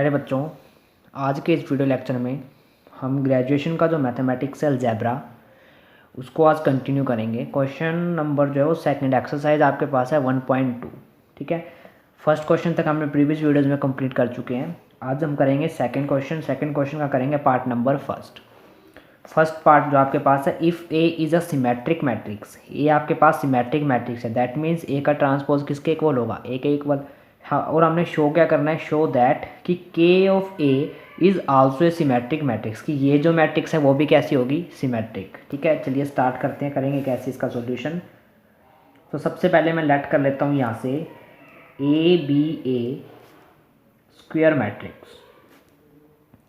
प्यारे बच्चों, आज के इस वीडियो लेक्चर में हम ग्रेजुएशन का जो मैथमेटिक्स है अलजेब्रा उसको आज कंटिन्यू करेंगे। क्वेश्चन नंबर जो है वो सेकंड एक्सरसाइज आपके पास है 1.2। ठीक है, फर्स्ट क्वेश्चन तक हमने प्रीवियस वीडियोज़ में कंप्लीट कर चुके हैं। आज हम करेंगे सेकंड क्वेश्चन का करेंगे पार्ट नंबर फर्स्ट पार्ट जो आपके पास है, if A is a symmetric matrix. A आपके पास सिमेट्रिक मैट्रिक्स है, दैट मीन्स ए का ट्रांसपोज किसके इक्वल होगा, ए के इक्वल। हाँ, और हमने शो क्या करना है, शो दैट कि के of A is also a symmetric matrix, कि ये जो मैट्रिक्स है वो भी कैसी होगी, सिमेट्रिक। ठीक है, चलिए स्टार्ट करते हैं, करेंगे कैसे इसका सॉल्यूशन। तो सबसे पहले मैं लेट कर लेता हूँ यहाँ से A B a square matrix.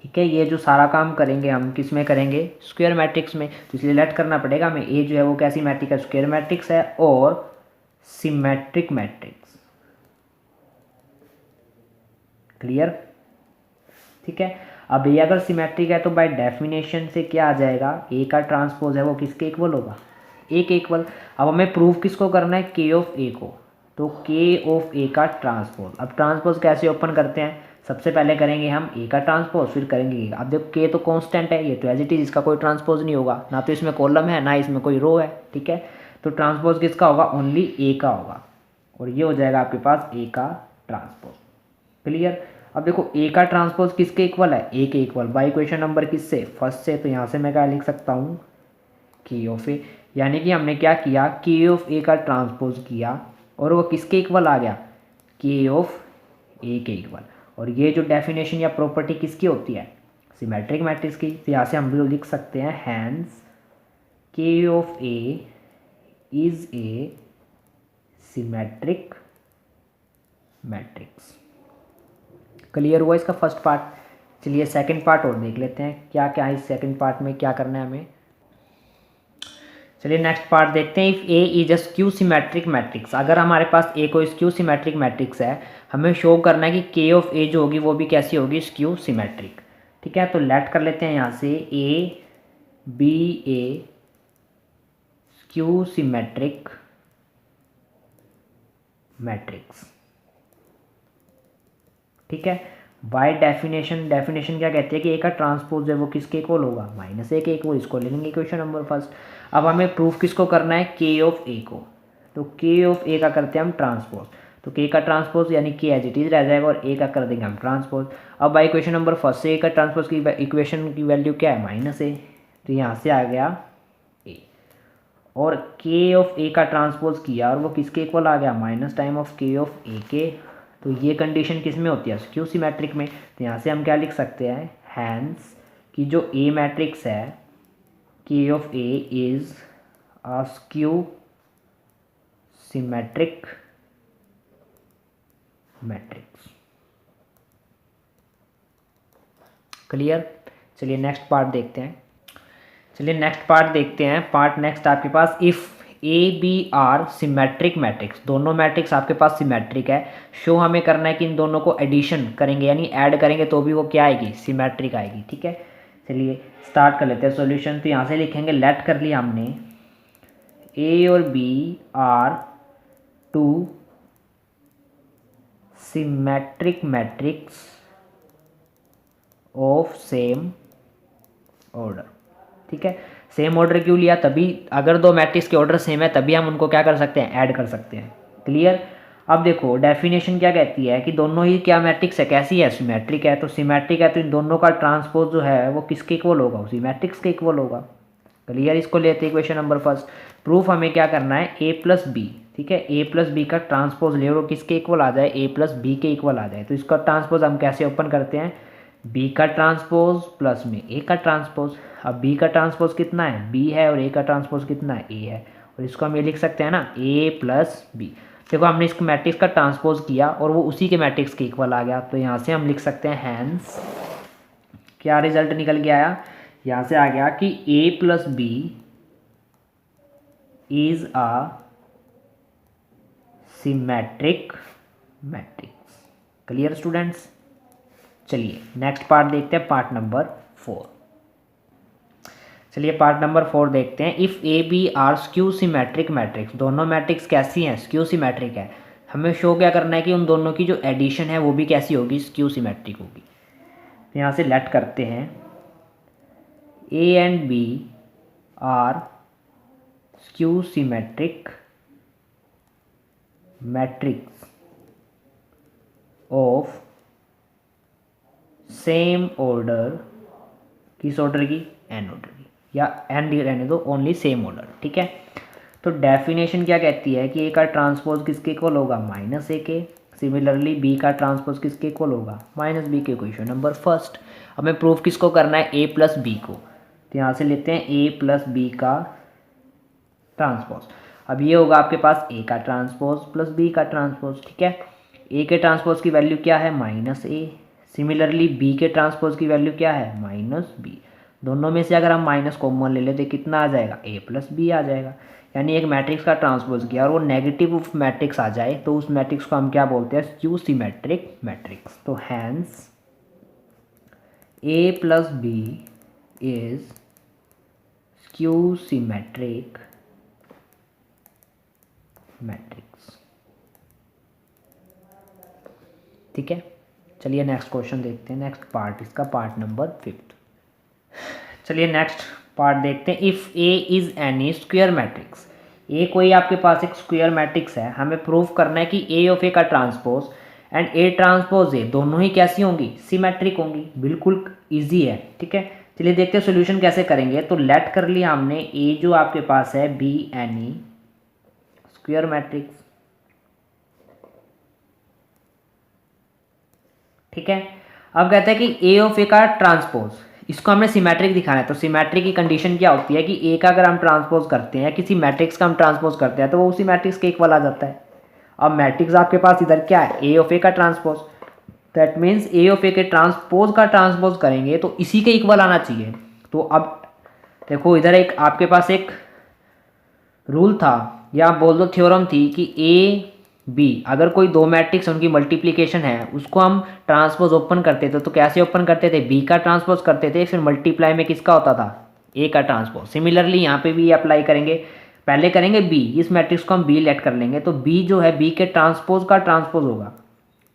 ठीक है, ये जो सारा काम करेंगे हम किस में करेंगे, स्क्वायर मैट्रिक्स में। तो इसलिए लेट करना पड़ेगा हमें, ए जो है वो कैसी मैट्रिक है, स्क्वायर मैट्रिक्स है और सिमेट्रिक मैट्रिक्स। क्लियर। ठीक है, अब ये अगर सिमेट्रिक है तो बाय डेफिनेशन से क्या आ जाएगा, ए का ट्रांसपोज है वो किसके इक्वल होगा, ए के इक्वल। अब हमें प्रूफ किसको करना है, के ऑफ ए को। तो के ऑफ ए का ट्रांसपोज। अब ट्रांसपोज कैसे ओपन करते हैं, सबसे पहले करेंगे हम ए का ट्रांसपोज, फिर करेंगे ए। अब देखो के तो कांस्टेंट है, ये तो एज इट इज, इसका कोई ट्रांसपोज नहीं होगा, ना तो इसमें कॉलम है ना इसमें कोई रो है। ठीक है, तो ट्रांसपोज किसका होगा, ओनली ए का होगा, और ये हो जाएगा आपके पास ए का ट्रांसपोज। क्लियर। अब देखो ए का ट्रांसपोज किसके इक्वल है, ए के इक्वल। बाई इक्वेशन नंबर किससे, फर्स्ट से। तो यहाँ से मैं क्या लिख सकता हूँ, के ऑफ ए, यानी कि हमने क्या किया, के ऑफ ए का ट्रांसपोज किया और वो किसके इक्वल आ गया, के ऑफ ए के इक्वल। और ये जो डेफिनेशन या प्रॉपर्टी किसकी होती है, सिमेट्रिक मैट्रिक्स की। तो यहाँ से हम लोग लिख सकते हैं, हैंस के of A is a symmetric matrix. Clear हुआ इसका फर्स्ट पार्ट। चलिए सेकंड पार्ट और देख लेते हैं, क्या क्या है इस सेकंड पार्ट में, क्या करना है हमें। चलिए नेक्स्ट पार्ट देखते हैं, if A is a skew symmetric matrix. अगर हमारे पास ए को स्क्यू सिमेट्रिक मैट्रिक्स है, हमें शो करना है कि के ऑफ ए जो होगी वो भी कैसी होगी, स्क्यू सिमेट्रिक। ठीक है, तो लेट कर लेते हैं यहाँ से A B a skew symmetric matrix. ठीक है, बाय डेफिनेशन क्या कहती है कि ए का ट्रांसपोज है वो किसके इक्वल होगा, माइनस ए के इक्वल। इसको लेंगे इक्वेशन नंबर फर्स्ट। अब हमें प्रूफ किसको करना है, के ऑफ ए को। तो के ऑफ ए का करते हैं हम ट्रांसपोज। तो के का ट्रांसपोज यानी के एज इट इज रह जाएगा और ए का कर देंगे हम ट्रांसपोज। अब बाय इक्वेशन नंबर फर्स्ट से ए का ट्रांसपोज की इक्वेशन की वैल्यू क्या है, माइनस ए। तो यहाँ से आ गया ए, और के ऑफ ए का ट्रांसपोज किया और वो किसके इक्वल आ गया, माइनस टाइम ऑफ के ऑफ ए के। तो ये कंडीशन किस में होती है, स्क्यू सिमेट्रिक में। तो यहाँ से हम क्या लिख सकते हैं, हैंस कि जो ए मैट्रिक्स है, के of A is a skew symmetric matrix. Clear. चलिए नेक्स्ट पार्ट देखते हैं। पार्ट नेक्स्ट आपके पास, if A B are symmetric matrix. दोनों मैट्रिक्स आपके पास सिमेट्रिक है, शो हमें करना है कि इन दोनों को एडिशन करेंगे यानी ऐड करेंगे तो भी वो क्या आएगी, सिमेट्रिक आएगी। ठीक है, चलिए स्टार्ट कर लेते हैं सॉल्यूशन। तो यहाँ से लिखेंगे, लेट कर लिया हमने, ए और B are two symmetric matrix of same order. ठीक है, सेम ऑर्डर क्यों लिया, तभी अगर दो मैट्रिक्स के ऑर्डर सेम है तभी हम उनको क्या कर सकते हैं, ऐड कर सकते हैं। क्लियर। अब देखो डेफिनेशन क्या कहती है कि दोनों ही क्या मैट्रिक्स है, कैसी है, सिमेट्रिक है। तो सिमेट्रिक है तो इन दोनों का ट्रांसपोज जो है वो किसके इक्वल होगा, उसी मैट्रिक्स के इक्वल होगा। क्लियर। इसको लेते हैं इक्वेशन नंबर फर्स्ट। प्रूफ हमें क्या करना है, ए प्लस बी। ठीक है, ए प्लस बी का ट्रांसपोज ले और वो किसके इक्वल आ जाए, ए प्लस बी के इक्वल आ जाए। तो इसका ट्रांसपोज हम कैसे ओपन करते हैं, बी का ट्रांसपोज प्लस में ए का ट्रांसपोज। अब बी का ट्रांसपोज कितना है, बी है, और ए का ट्रांसपोज कितना है, ए है। और इसको हम ये लिख सकते हैं ना, ए प्लस बी। देखो हमने इस मैट्रिक्स का ट्रांसपोज किया और वो उसी के मैट्रिक्स के इक्वल आ गया। तो यहाँ से हम लिख सकते हैं, हैंस क्या रिजल्ट निकल के आया, यहाँ से आ गया कि A plus B is a symmetric matrix. Clear students. चलिए नेक्स्ट पार्ट देखते हैं, पार्ट नंबर 4। चलिए पार्ट नंबर 4 देखते हैं, if A B are skew symmetric matrix. दोनों मैट्रिक्स कैसी हैं, स्क्यू सिमेट्रिक है। हमें शो क्या करना है कि उन दोनों की जो एडिशन है वो भी कैसी होगी, स्क्यू सिमेट्रिक होगी। तो यहाँ से लेट करते हैं A and B are skew symmetric matrix of same order, किस ऑर्डर की, एन ऑर्डर की, या एन रहने दो, ओनली सेम ऑर्डर, ठीक है। तो डेफिनेशन क्या कहती है कि ए का ट्रांसपोज किसके इक्वल होगा, माइनस ए के। सिमिलरली बी का ट्रांसपोज किसके इक्वल होगा, माइनस बी के। Question number first. अब हमें प्रूफ किसको करना है, ए प्लस बी को। तो यहाँ से लेते हैं ए प्लस बी का ट्रांसपोज। अब ये होगा आपके पास ए का ट्रांसपोज प्लस बी का ट्रांसपोज, ठीक है। ए के ट्रांसपोज की वैल्यू क्या है, माइनस ए। सिमिलरली बी के ट्रांसपोज की वैल्यू क्या है, माइनस बी। दोनों में से अगर हम माइनस कॉमन ले लेते कितना आ जाएगा, ए प्लस बी आ जाएगा। यानी एक मैट्रिक्स का ट्रांसपोज किया और वो नेगेटिव मैट्रिक्स आ जाए तो उस मैट्रिक्स को हम क्या बोलते हैं, स्क्यू सिमेट्रिक मैट्रिक्स। तो hence A plus B is skew symmetric matrix, ठीक है। चलिए नेक्स्ट क्वेश्चन देखते हैं, नेक्स्ट पार्ट इसका, पार्ट नंबर 5। चलिए नेक्स्ट पार्ट देखते हैं। If A is any square matrix, A कोई आपके पास एक स्क्वायर मैट्रिक्स है, हमें प्रूफ करना है कि ए ऑफ ए का transpose and A transpose A दोनों ही कैसी होंगी, सिमेट्रिक होंगी। बिल्कुल इजी है, ठीक है। चलिए देखते हैं सोल्यूशन कैसे करेंगे। तो लेट कर लिया हमने ए जो आपके पास है बी एनी स्क्वायर मैट्रिक्स, ठीक है। अब कहते हैं कि ए ऑफ ए का ट्रांसपोज, इसको हमने सिमेट्रिक दिखाना है। तो सिमेट्रिक की कंडीशन क्या होती है कि ए का अगर हम ट्रांसपोज करते हैं, किसी मैट्रिक्स का हम ट्रांसपोज करते हैं तो वो उसी मैट्रिक्स के इक्वल आ जाता है। अब मैट्रिक्स आपके पास इधर क्या है, ए ऑफ ए का transpose, that means A of A के ट्रांसपोज का ट्रांसपोज करेंगे तो इसी के इक्वल आना चाहिए। तो अब देखो इधर एक आपके पास एक रूल था या बोल दो थ्योरम थी कि ए बी अगर कोई दो मैट्रिक्स उनकी मल्टीप्लिकेशन है उसको हम ट्रांसपोज ओपन करते थे तो कैसे ओपन करते थे, बी का ट्रांसपोज करते थे, फिर मल्टीप्लाई में किसका होता था, ए का ट्रांसपोज। सिमिलरली यहाँ पे भी अप्लाई करेंगे, पहले करेंगे बी, इस मैट्रिक्स को हम बी लेट कर लेंगे तो बी जो है बी के ट्रांसपोज का ट्रांसपोज होगा।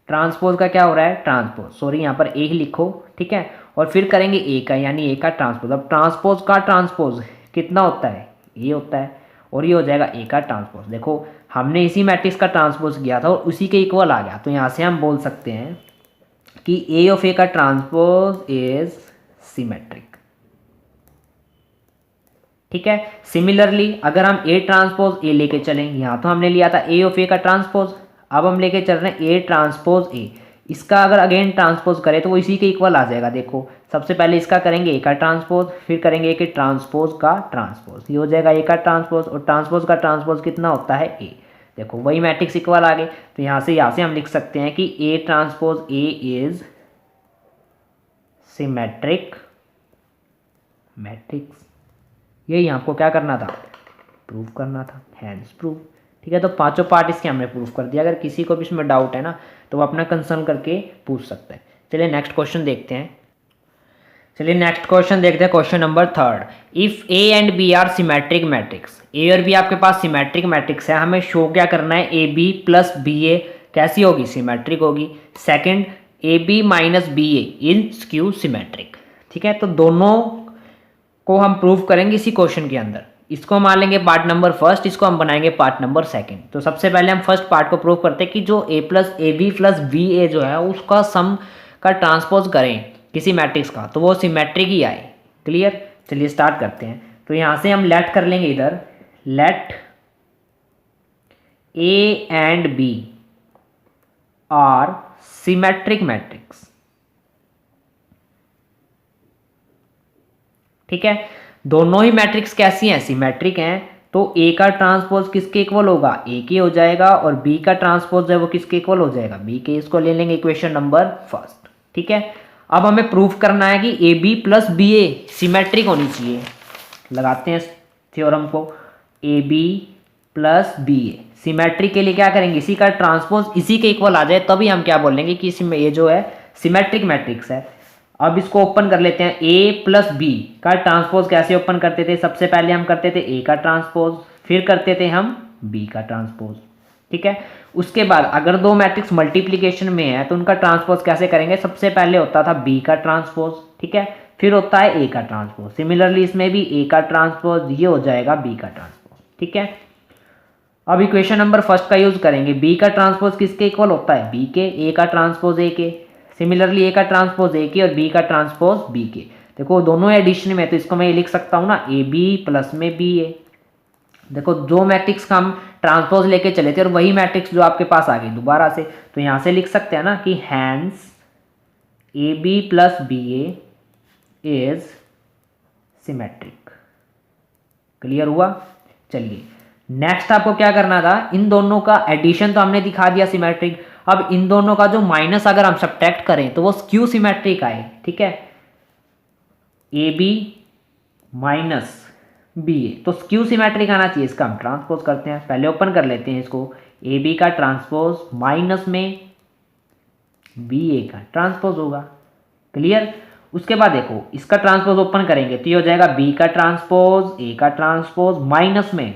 ट्रांसपोज का क्या हो रहा है, ट्रांसपोज, सॉरी यहाँ पर ए ही लिखो, ठीक है। और फिर करेंगे ए का, यानी ए का ट्रांसपोज। अब ट्रांसपोज का ट्रांसपोज कितना होता है, ए होता है, और ये हो जाएगा ए का ट्रांसपोज। देखो हमने इसी मैट्रिक्स का ट्रांसपोज किया था और उसी के इक्वल आ गया। तो यहाँ से हम बोल सकते हैं कि ए ऑफ ए का ट्रांसपोज इज सिमेट्रिक, ठीक है। सिमिलरली अगर हम ए ट्रांसपोज ए लेके चलें, यहाँ तो हमने लिया था ए ऑफ ए का ट्रांसपोज, अब हम लेके चल रहे हैं ए ट्रांसपोज ए। इसका अगर अगेन ट्रांसपोज करें तो वो इसी के इक्वल आ जाएगा। देखो सबसे पहले इसका करेंगे ए का ट्रांसपोज, फिर करेंगे ए के ट्रांसपोज का ट्रांसपोज, ये हो जाएगा ए का ट्रांसपोज, और ट्रांसपोज का ट्रांसपोज कितना होता है, ए। देखो वही मैट्रिक्स इक्वल आ गए। तो यहाँ से हम लिख सकते हैं कि A transpose A is symmetric matrix. यही आपको क्या करना था, प्रूफ करना था, हैंस प्रूफ, ठीक है। तो पांचों पार्ट इसके हमने प्रूफ कर दिया। अगर किसी को भी इसमें डाउट है ना तो वो अपना कंसर्न करके पूछ सकता है। चलिए नेक्स्ट क्वेश्चन देखते हैं। Question number 3। If A and B are symmetric matrix, A और बी आपके पास सिमेट्रिक मैट्रिक्स है, हमें शो क्या करना है, A B plus B A कैसी होगी, सिमेट्रिक होगी। Second, A B minus B A in skew symmetric, ठीक है। तो दोनों को हम प्रूव करेंगे इसी क्वेश्चन के अंदर। इसको मान लेंगे पार्ट नंबर फर्स्ट, इसको हम बनाएंगे पार्ट नंबर सेकंड। तो सबसे पहले हम फर्स्ट पार्ट को प्रूव करते हैं कि जो A plus A B plus B A जो है उसका सम का ट्रांसपोज करें किसी मैट्रिक्स का तो वो सिमेट्रिक ही आए। क्लियर, चलिए स्टार्ट करते हैं। तो यहाँ से हम लेट कर लेंगे इधर, let A and B are symmetric matrix, ठीक है। दोनों ही मैट्रिक्स कैसी हैं, सिमेट्रिक हैं। तो ए का ट्रांसपोज किसके इक्वल होगा, ए के हो जाएगा, और बी का ट्रांसपोज है वो किसके इक्वल हो जाएगा, बी के। इसको ले लेंगे इक्वेशन नंबर फर्स्ट, ठीक है। अब हमें प्रूफ करना है कि A B plus B A symmetric होनी चाहिए। लगाते हैं थ्योरम को, A B plus B A symmetric के लिए क्या करेंगे, इसी का ट्रांसपोज इसी के इक्वल आ जाए तभी हम क्या बोलेंगे कि ये जो है सिमेट्रिक मैट्रिक्स है। अब इसको ओपन कर लेते हैं। ए प्लस बी का ट्रांसपोज कैसे ओपन करते थे, सबसे पहले हम करते थे ए का ट्रांसपोज, फिर करते थे हम बी का ट्रांसपोज, ठीक है। उसके बाद अगर दो मैट्रिक्स मल्टीप्लिकेशन में है तो उनका ट्रांसपोज कैसे करेंगे, सबसे पहले होता था बी का ट्रांसपोज, ठीक है, फिर होता है ए का ट्रांसपोज। सिमिलरली इसमें भी ए का ट्रांसपोज, ये हो जाएगा बी का ट्रांसपोज, ठीक है। अब इक्वेशन नंबर फर्स्ट का यूज करेंगे, बी का ट्रांसपोज किसके इक्वल होता है, बी के, ए का ट्रांसपोज ए के। सिमिलरली ए का ट्रांसपोज ए के और बी का ट्रांसपोज बी के। देखो दोनों एडिशन में, तो इसको मैं ये लिख सकता हूँ ना, ए बी प्लस में बी ए। देखो दो मैट्रिक्स का हम ट्रांसपोज लेके चले थे और वही मैट्रिक्स जो आपके पास आ गई दोबारा से, तो यहाँ से लिख सकते हैं ना कि hence A B plus B A is symmetric. Clear हुआ। चलिए नेक्स्ट आपको क्या करना था, इन दोनों का एडिशन तो हमने दिखा दिया सिमेट्रिक। अब इन दोनों का जो माइनस अगर हम सब्ट्रैक्ट करें तो वो स्क्यू सिमेट्रिक आए, ठीक है। ए बी माइनस बी ए, तो स्क्यू सिमेट्रिक आना चाहिए। इसका हम ट्रांसपोज करते हैं, पहले ओपन कर लेते हैं इसको। ए बी का ट्रांसपोज माइनस में बी ए का ट्रांसपोज होगा। क्लियर। उसके बाद देखो इसका ट्रांसपोज ओपन करेंगे तो ये हो जाएगा बी का ट्रांसपोज ए का ट्रांसपोज माइनस में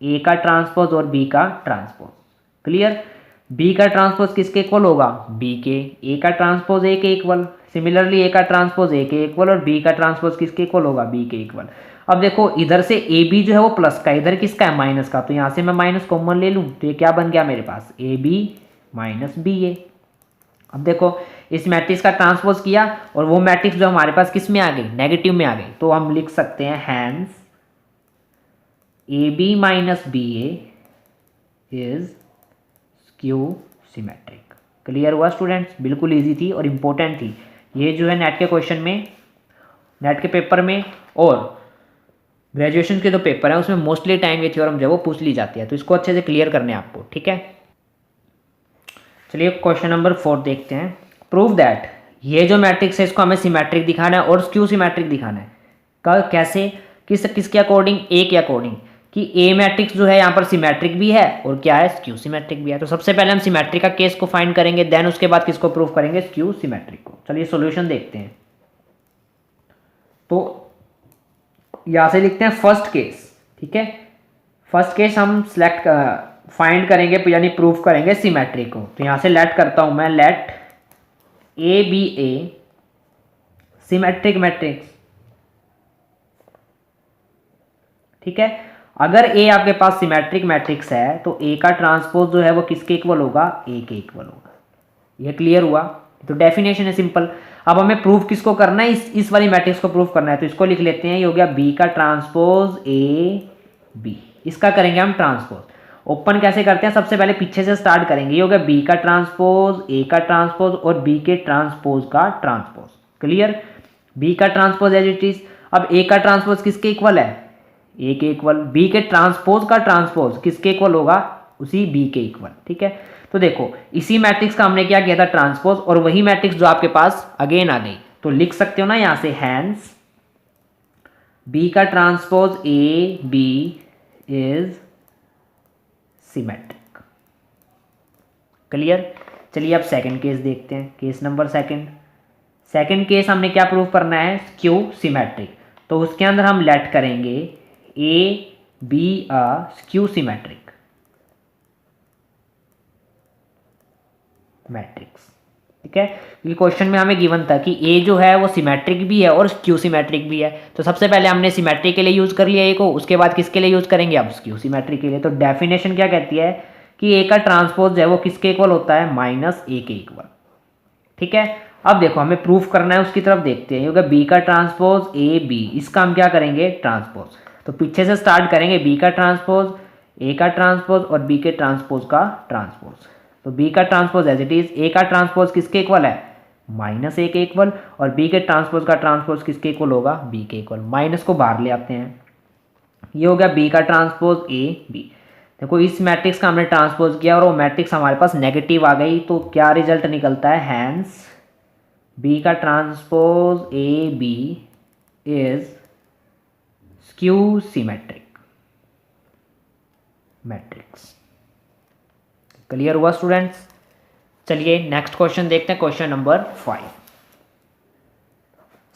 ए का ट्रांसपोज और बी का ट्रांसपोज। क्लियर। बी का ट्रांसपोज किसके इक्वल होगा, बी के, ए का ट्रांसपोज ए के इक्वल। सिमिलरली ए का ट्रांसपोज ए के इक्वल और बी का ट्रांसपोज किसके इक्वल होगा, बी के इक्वल। अब देखो इधर से ए बी जो है वो प्लस का, इधर किसका है, माइनस का, तो यहाँ से मैं माइनस कॉमन ले लूँ तो ये क्या बन गया मेरे पास, ए बी माइनस बी ए। अब देखो इस मैट्रिक्स का ट्रांसपोज किया और वो मैट्रिक्स जो हमारे पास किस में आ गई, नेगेटिव में आ गई, तो हम लिख सकते हैं hence A B minus B A is skew symmetric. Clear हुआ स्टूडेंट्स, बिल्कुल इजी थी और इम्पोर्टेंट थी ये जो है नेट के क्वेश्चन में, नेट के पेपर में और ग्रेजुएशन के जो पेपर है उसमें मोस्टली टाइम ये थ्योरम जो है वो पूछ ली जाती है, तो इसको अच्छे से क्लियर करने आपको, ठीक है। चलिए क्वेश्चन नंबर 4 देखते हैं। प्रूव दैट, ये जो मैट्रिक्स है इसको हमें सिमेट्रिक दिखाना है और स्क्यू सिमेट्रिक दिखाना है। कैसे, किसके अकॉर्डिंग, ए के अकॉर्डिंग, कि ए मैट्रिक्स जो है यहाँ पर सिमेट्रिक भी है और क्या है, स्क्यू सिमेट्रिक भी है। तो सबसे पहले हम सिमेट्रिक का केस को फाइंड करेंगे, देन उसके बाद किसको प्रूव करेंगे, स्क्यू सिमेट्रिक को। चलिए सॉल्यूशन देखते हैं। तो यहाँ से लिखते हैं फर्स्ट केस, ठीक है। फर्स्ट केस हम सिलेक्ट फाइंड करेंगे यानी प्रूफ करेंगे सिमेट्रिक को। तो यहाँ से लेट करता हूँ मैं, let A B A symmetric matrix, ठीक है। अगर ए आपके पास सिमेट्रिक मैट्रिक्स है तो ए का ट्रांसपोज जो है वो किसके इक्वल होगा, ए के इक्वल होगा। ये क्लियर हुआ। तो डेफिनेशन है सिंपल। अब हमें प्रूफ किसको करना है, इस वाली मैट्रिक्स को प्रूफ करना है, तो इसको लिख लेते हैं, ये हो गया बी का ट्रांसपोज ए बी। इसका करेंगे हम ट्रांसपोज। ओपन कैसे करते हैं, सबसे पहले पीछे से स्टार्ट करेंगे। ये हो गया बी का ट्रांसपोज ए का ट्रांसपोज और बी के ट्रांसपोज का ट्रांसपोज। क्लियर। बी का ट्रांसपोज एज इट इज। अब ए का ट्रांसपोज किसके इक्वल है, ए के इक्वल। बी के ट्रांसपोज का ट्रांसपोज किसके इक्वल होगा, उसी बी के इक्वल, ठीक है। तो देखो इसी मैट्रिक्स का हमने क्या किया था, ट्रांसपोज, और वही मैट्रिक्स जो आपके पास अगेन आ गई। तो लिख सकते हो ना यहां से, हैंस बी का transpose A B is symmetric. Clear. चलिए अब सेकंड केस देखते हैं, केस नंबर सेकंड केस हमने क्या प्रूव करना है, स्क्यू सिमेट्रिक। तो उसके अंदर हम लेट करेंगे A be a skew symmetric matrix, ठीक है। क्योंकि क्वेश्चन में हमें गिवन था कि ए जो है वो सिमेट्रिक भी है और स्क्यू सिमेट्रिक भी है। तो सबसे पहले हमने सिमेट्रिक के लिए यूज कर लिया ए को, उसके बाद किसके लिए यूज करेंगे, अब स्क्यू सिमेट्रिक के लिए। तो डेफिनेशन क्या कहती है कि ए का ट्रांसपोज है वो किसके इक्वल होता है, माइनस ए के इक्वल, ठीक है। अब देखो हमें प्रूफ करना है, उसकी तरफ देखते हैं। होगा बी का ट्रांसपोज ए बी, इसका हम क्या करेंगे, ट्रांसपोज। तो पीछे से स्टार्ट करेंगे, बी का ट्रांसपोज ए का ट्रांसपोज और बी के ट्रांसपोज का ट्रांसपोज। तो बी का ट्रांसपोज एज इट इज, ए का ट्रांसपोज किसके इक्वल है, माइनस ए के इक्वल, और बी के ट्रांसपोज का ट्रांसपोज किसके इक्वल होगा, बी के इक्वल। माइनस को बाहर ले आते हैं, ये हो गया बी का ट्रांसपोज ए बी। देखो इस मैट्रिक्स का हमने ट्रांसपोज किया और वो मैट्रिक्स हमारे पास नेगेटिव आ गई, तो क्या रिजल्ट निकलता है, हैंस बी का transpose A B is skew symmetric matrix. Clear हुआ स्टूडेंट्स। चलिए नेक्स्ट क्वेश्चन देखते हैं, क्वेश्चन नंबर 5।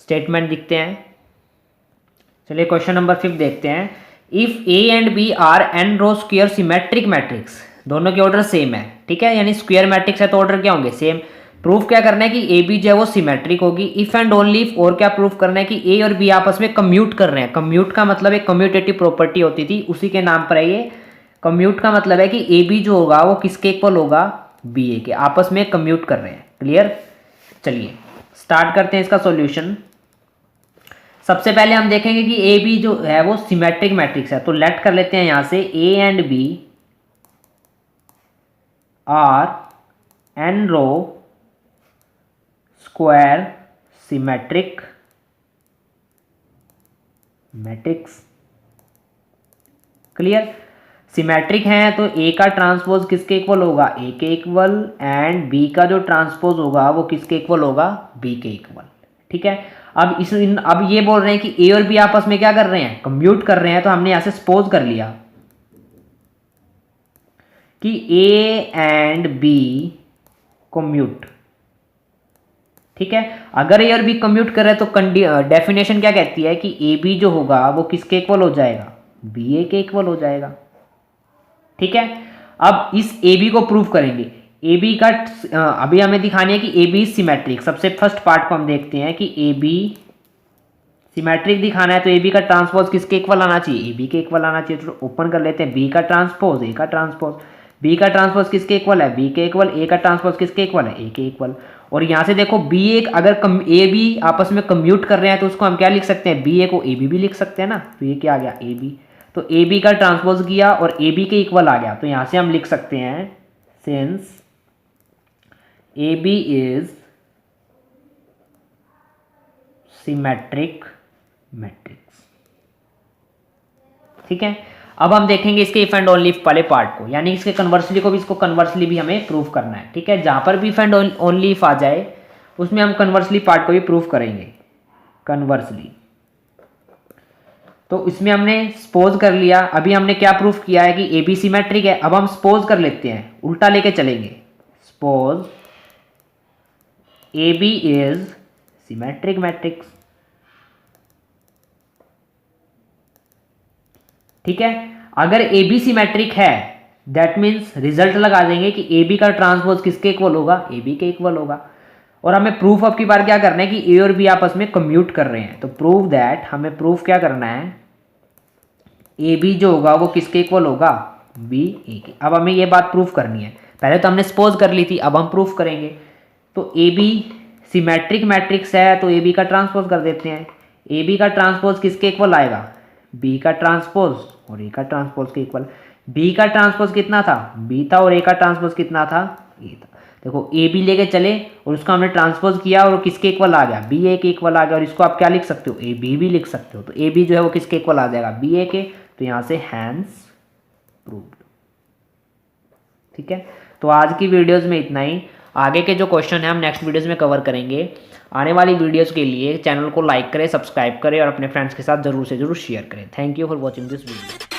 स्टेटमेंट दिखते हैं। चलिए क्वेश्चन नंबर 5 देखते हैं। If A and B are N row square symmetric matrix दोनों के ऑर्डर सेम है, ठीक है, यानी स्क्वायर मैट्रिक्स है तो ऑर्डर क्या होंगे, सेम। प्रूफ क्या करना है कि ए बी जो है वो सिमेट्रिक होगी। इफ एंड ओनली इफ, और क्या प्रूफ करना है कि ए और बी आपस में कम्यूट कर रहे हैं। कम्यूट का मतलब एक कम्यूटेटिव प्रॉपर्टी होती थी, उसी के नाम पर है ये। कम्यूट का मतलब है कि ए बी जो होगा वो किसके इक्वल होगा, बी ए के, आपस में कम्यूट कर रहे हैं। क्लियर। चलिए स्टार्ट करते हैं इसका सॉल्यूशन। सबसे पहले हम देखेंगे कि ए बी जो है वो सिमेट्रिक मैट्रिक्स है, तो लेट कर लेते हैं यहां से A and B are N row square symmetric matrix. Clear. Symmetric हैं तो ए का ट्रांसपोज किसके इक्वल होगा, ए के इक्वल, एंड बी का जो ट्रांसपोज होगा वो किसके इक्वल होगा, बी के इक्वल। ठीक है। अब ये बोल रहे हैं कि ए और बी आपस में क्या कर रहे हैं, कंप्यूट कर रहे हैं, तो हमने यहां से सपोज कर लिया कि ए एंड बी कम्यूट। ठीक है। अगर ए और बी कम्यूट कर रहे हैं तो डेफिनेशन क्या कहती है कि ए बी जो होगा वो किसके इक्वल हो जाएगा, बी ए के इक्वल हो जाएगा। ठीक है। अब इस ए बी को प्रूव करेंगे। ए बी का अभी हमें दिखानी है कि ए बी सिमेट्रिक। सबसे फर्स्ट पार्ट को हम देखते हैं कि ए बी सिमेट्रिक दिखाना है तो ए बी का ट्रांसपोज किसके इक्वल आना चाहिए, ए बी के इक्वल आना चाहिए। तो ओपन कर लेते हैं बी का ट्रांसपोज, ए का ट्रांसपोज। बी का ट्रांसपोज किसके इक्वल है, बी के इक्वल। ए का ट्रांसपोज किसके इक्वल है, ए के इक्वल। और यहां से देखो बी ए अगर ए बी आपस में कम्यूट कर रहे हैं तो उसको हम क्या लिख सकते हैं, बी ए को ए बी भी लिख सकते हैं ना। तो ये क्या आ गया, ए बी। तो ए बी का ट्रांसपोज किया और ए बी के इक्वल आ गया, तो यहां से हम लिख सकते हैं since A B is symmetric matrix. ठीक है। अब हम देखेंगे इसके इफ एंड ओनली इफ वाले पार्ट को, यानी इसके कन्वर्सली को भी, इसको कन्वर्सली भी हमें प्रूव करना है। ठीक है। जहां पर भी इफ एंड ओनली इफ आ जाए उसमें हम कन्वर्सली पार्ट को भी प्रूव करेंगे, कन्वर्सली। तो इसमें हमने सपोज कर लिया। अभी हमने क्या प्रूफ किया है कि ए बी सिमेट्रिक है। अब हम सपोज कर लेते हैं, उल्टा लेके चलेंगे। Suppose A B is symmetric matrix. ठीक है। अगर ए बी सिमेट्रिक है दैट मीन्स रिजल्ट लगा देंगे कि ए बी का ट्रांसपोज किसके इक्वल होगा, ए बी के इक्वल होगा। और हमें प्रूफ अब की बार क्या करना है कि ए और बी आपस में कम्यूट कर रहे हैं। तो प्रूव दैट, हमें प्रूफ क्या करना है, ए बी जो होगा वो किसके इक्वल होगा, बी ए के। अब हमें ये बात प्रूफ करनी है। पहले तो हमने सपोज कर ली थी, अब हम प्रूफ करेंगे। तो ए बी सिमेट्रिक मैट्रिक्स है तो ए बी का ट्रांसपोज कर देते हैं। ए बी का ट्रांसपोज किसके इक्वल आएगा, बी का ट्रांसपोज और ए का ट्रांसपोज के इक्वल। बी का ट्रांसपोज कितना था, बी था, और ए का ट्रांसपोज कितना था, ए था। देखो ए बी लेके चले और उसका हमने ट्रांसपोज किया और किसके इक्वल आ गया, बी ए के इक्वल आ गया। और इसको आप क्या लिख सकते हो, ए बी भी लिख सकते हो। तो ए बी जो है वो किसके इक्वल आ जाएगा, बी ए के। तो यहां से हैंस प्रूव्ड। ठीक है। तो आज की वीडियोस में इतना ही। आगे के जो क्वेश्चन है हम नेक्स्ट वीडियोस में कवर करेंगे। आने वाली वीडियोस के लिए चैनल को लाइक करें, सब्सक्राइब करें और अपने फ्रेंड्स के साथ जरूर से जरूर शेयर करें। Thank you for watching this video.